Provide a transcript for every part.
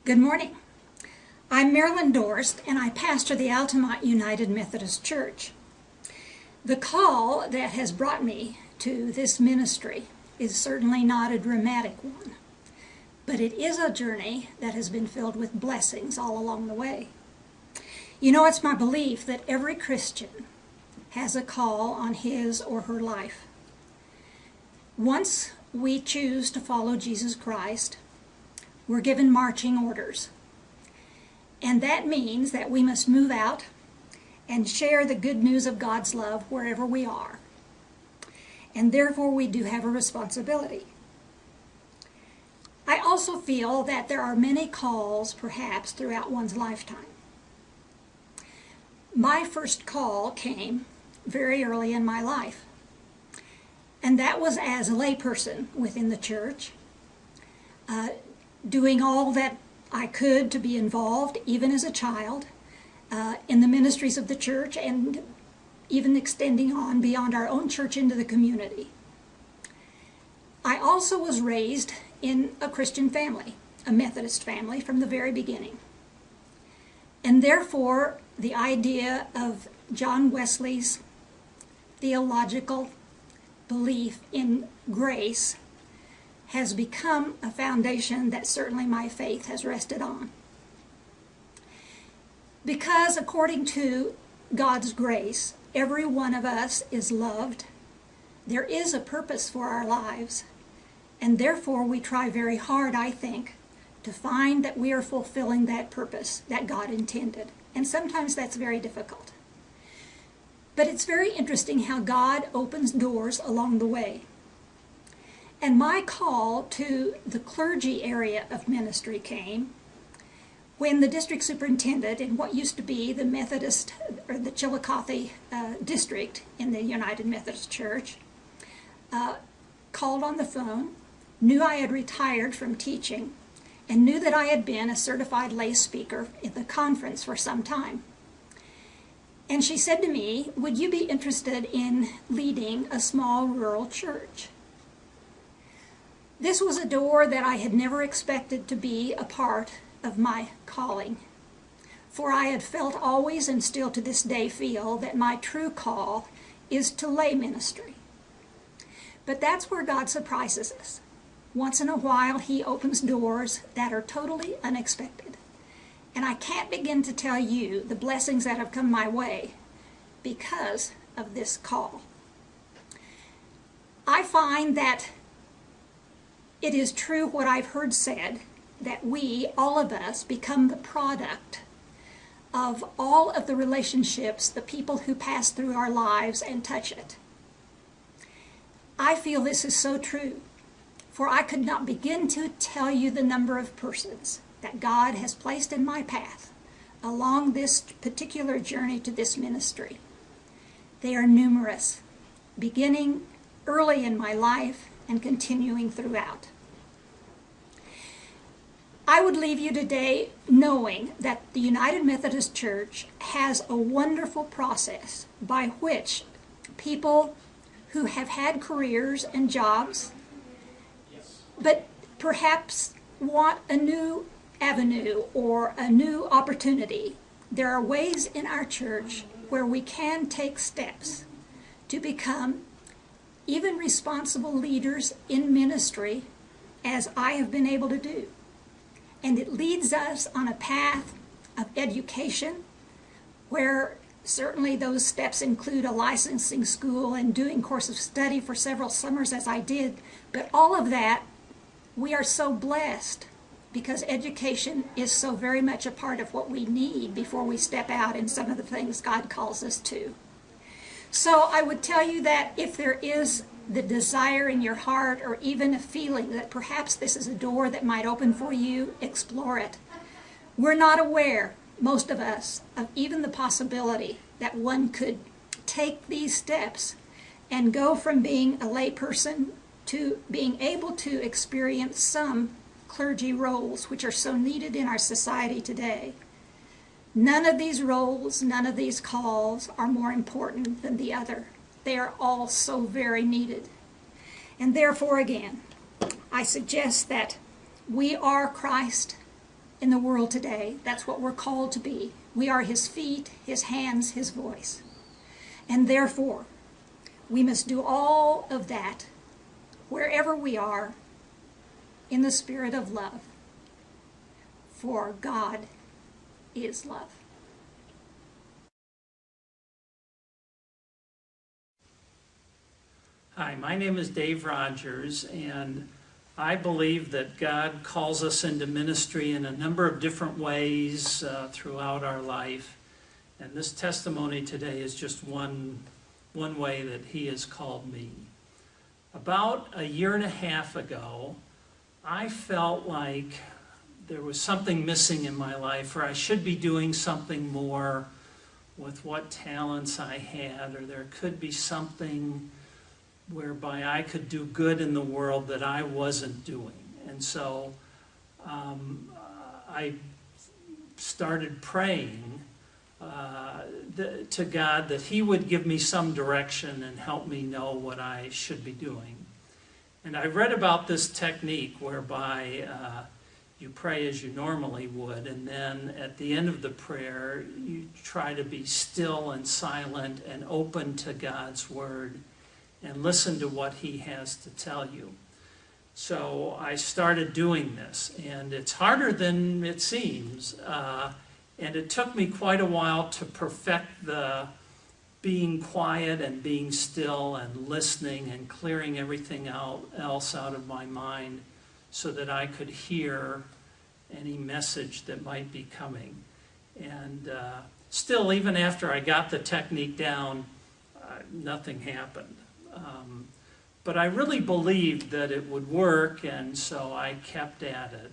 Good morning. I'm Marilyn Dorst, and I pastor the Altamont United Methodist Church. The call that has brought me to this ministry is certainly not a dramatic one, but it is a journey that has been filled with blessings all along the way. You know, it's my belief that every Christian has a call on his or her life. Once we choose to follow Jesus Christ, we're given marching orders. And that means that we must move out and share the good news of God's love wherever we are. And therefore we do have a responsibility. I also feel that there are many calls, perhaps, throughout one's lifetime. My first call came very early in my life. And that was as a layperson within the church, doing all that I could to be involved, even as a child, in the ministries of the church and even extending on beyond our own church into the community. I also was raised in a Christian family, a Methodist family, from the very beginning. And therefore, the idea of John Wesley's theological belief in grace has become a foundation that certainly my faith has rested on. Because according to God's grace, every one of us is loved. There is a purpose for our lives, and therefore we try very hard, I think, to find that we are fulfilling that purpose that God intended. And sometimes that's very difficult. But it's very interesting how God opens doors along the way. And my call to the clergy area of ministry came when the district superintendent in what used to be the Methodist, or the Chillicothe district in the United Methodist Church, called on the phone, knew I had retired from teaching, and knew that I had been a certified lay speaker at the conference for some time. And she said to me, "Would you be interested in leading a small rural church?" This was a door that I had never expected to be a part of my calling, for I had felt always, and still to this day feel, that my true call is to lay ministry. But that's where God surprises us. Once in a while, He opens doors that are totally unexpected. And I can't begin to tell you the blessings that have come my way because of this call. I find that it is true what I've heard said, that we, all of us, become the product of all of the relationships, the people who pass through our lives and touch it. I feel this is so true, for I could not begin to tell you the number of persons that God has placed in my path along this particular journey to this ministry. They are numerous, beginning early in my life and continuing throughout. I would leave you today knowing that the United Methodist Church has a wonderful process by which people who have had careers and jobs, but perhaps want a new avenue or a new opportunity, there are ways in our church where we can take steps to become even responsible leaders in ministry, as I have been able to do. And it leads us on a path of education where certainly those steps include a licensing school and doing course of study for several summers as I did. But all of that, we are so blessed because education is so very much a part of what we need before we step out in some of the things God calls us to. So I would tell you that if there is the desire in your heart or even a feeling that perhaps this is a door that might open for you, explore it. We're not aware, most of us, of even the possibility that one could take these steps and go from being a layperson to being able to experience some clergy roles which are so needed in our society today. None of these roles, none of these calls are more important than the other. They are all so very needed. And therefore, again, I suggest that we are Christ in the world today. That's what we're called to be. We are his feet, his hands, his voice. And therefore, we must do all of that wherever we are in the spirit of love. For God is love. Hi, my name is Dave Rogers, and I believe that God calls us into ministry in a number of different ways throughout our life. And this testimony today is just one way that he has called me. About a year and a half ago, I felt like there was something missing in my life, or I should be doing something more with what talents I had, or there could be something whereby I could do good in the world that I wasn't doing. And so I started praying to God that he would give me some direction and help me know what I should be doing. And I read about this technique whereby you pray as you normally would, and then at the end of the prayer you try to be still and silent and open to God's word and listen to what he has to tell you. So I started doing this, and it's harder than it seems, and it took me quite a while to perfect the being quiet and being still and listening and clearing everything else out of my mind so that I could hear any message that might be coming. And still, even after I got the technique down, nothing happened. But I really believed that it would work, and so I kept at it.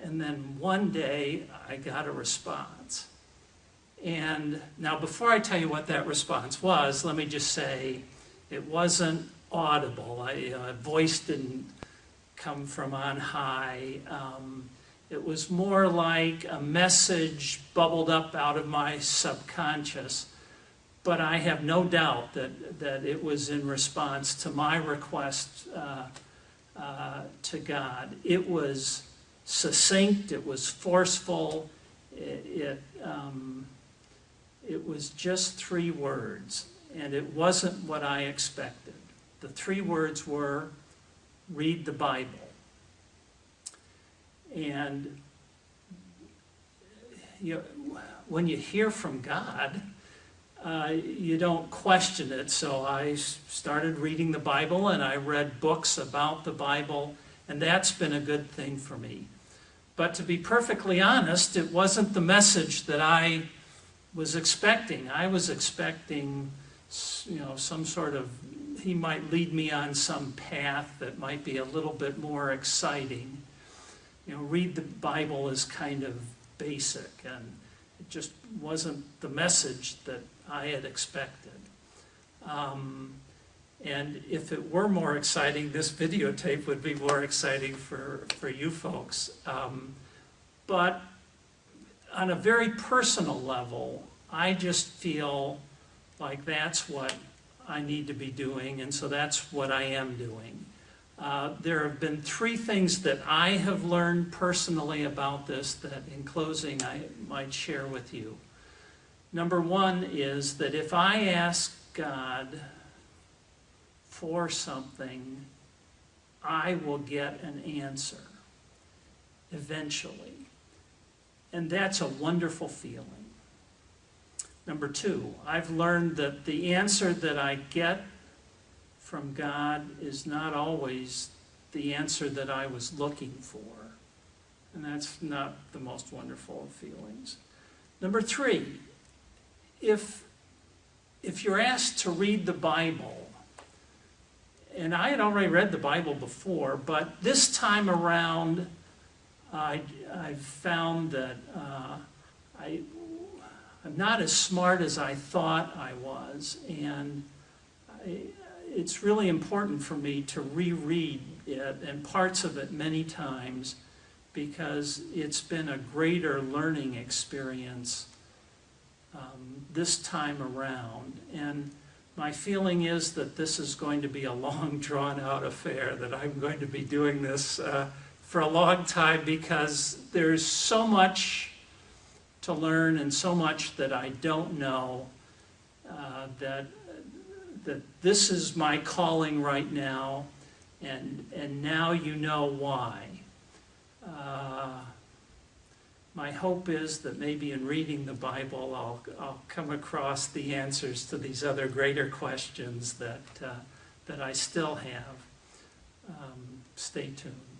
And then one day, I got a response. And now, before I tell you what that response was, let me just say it wasn't audible. A voice didn't come from on high. It was more like a message bubbled up out of my subconscious. But I have no doubt that it was in response to my request to God. It was succinct, it was forceful, it was just 3 words, and it wasn't what I expected. The 3 words were, read the Bible. And when you hear from God, you don't question it. So I started reading the Bible, and I read books about the Bible, and that's been a good thing for me. But to be perfectly honest, it wasn't the message that I was expecting. I was expecting, some sort of, he might lead me on some path that might be a little bit more exciting. Read the Bible is kind of basic, and it just wasn't the message that I had expected. And if it were more exciting, this videotape would be more exciting for you folks. But on a very personal level, I just feel like that's what I need to be doing, and so that's what I am doing. There have been 3 things that I have learned personally about this that, in closing, I might share with you. Number 1 is that if I ask God for something, I will get an answer eventually. And that's a wonderful feeling. Number 2, I've learned that the answer that I get from God is not always the answer that I was looking for. And that's not the most wonderful of feelings. Number 3, if you're asked to read the Bible, and I had already read the Bible before, but this time around I've found that I'm not as smart as I thought I was, and it's really important for me to reread it, and parts of it many times, because it's been a greater learning experience this time around. And my feeling is that this is going to be a long, drawn-out affair, that I'm going to be doing this for a long time because there's so much to learn and so much that I don't know, that this is my calling right now, and now you know why. My hope is that maybe in reading the Bible I'll come across the answers to these other greater questions that I still have. Stay tuned.